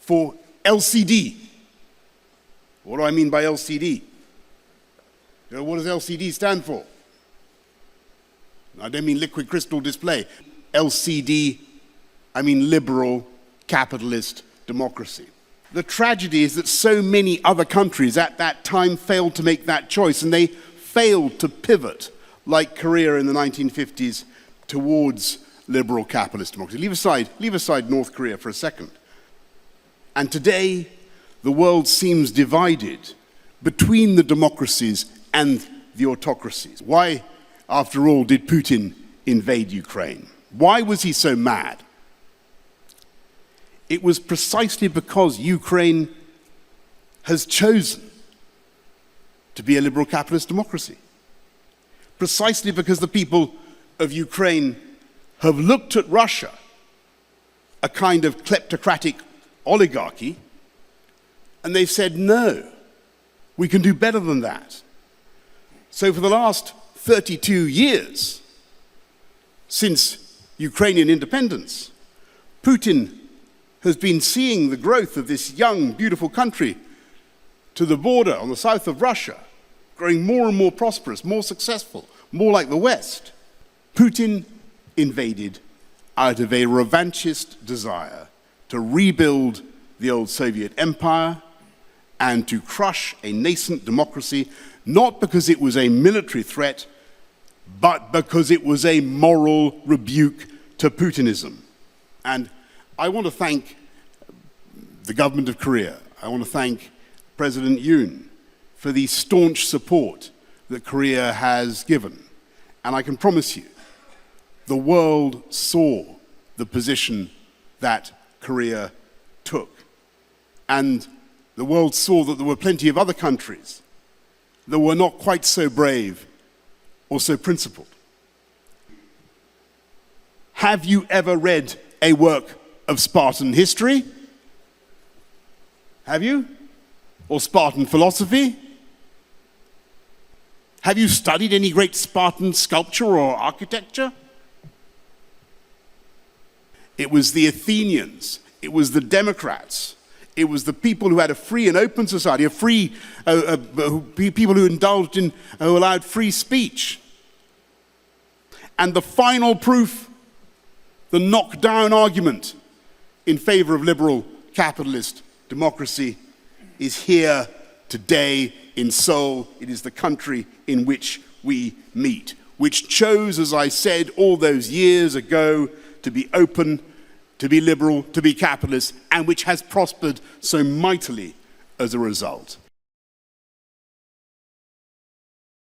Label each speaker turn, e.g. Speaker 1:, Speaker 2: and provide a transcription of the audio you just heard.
Speaker 1: for LCD. What do I mean by LCD? What does LCD stand for? I don't mean liquid crystal display. LCD, I mean liberal capitalist democracy. The tragedy is that so many other countries at that time failed to make that choice, and they failed to pivot, like Korea in the 1950s, towards liberal capitalist democracy. Leave aside North Korea for a second. And today, the world seems divided between the democracies and the autocracies. Why, after all, did Putin invade Ukraine? Why was he so mad? It was precisely because Ukraine has chosen to be a liberal capitalist democracy. Precisely because the people of Ukraine have looked at Russia, a kind of kleptocratic oligarchy, and they've said, no, we can do better than that. So for the last 32 years, since Ukrainian independence, Putin has been seeing the growth of this young, beautiful country to the border on the south of Russia, growing more and more prosperous, more successful, more like the West. Putin invaded out of a revanchist desire to rebuild the old Soviet empire and to crush a nascent democracy, not because it was a military threat, but because it was a moral rebuke to Putinism. And I want to thank the government of Korea. I want to thank President Yoon for the staunch support that Korea has given. And I can promise you, the world saw the position that Korea took. And the world saw that there were plenty of other countries that were not quite so brave or so principled. Have you ever read a work of Spartan history? Have you? Or Spartan philosophy? Have you studied any great Spartan sculpture or architecture? It was the Athenians, it was the Democrats, it was the people who had a free and open society, people who indulged in, who allowed free speech. And the final proof, the knockdown argument in favor of liberal capitalist democracy is here today in Seoul. It is the country in which we meet, which chose, as I said all those years ago, to be open, to be liberal, to be capitalist, and which has prospered so mightily as a result.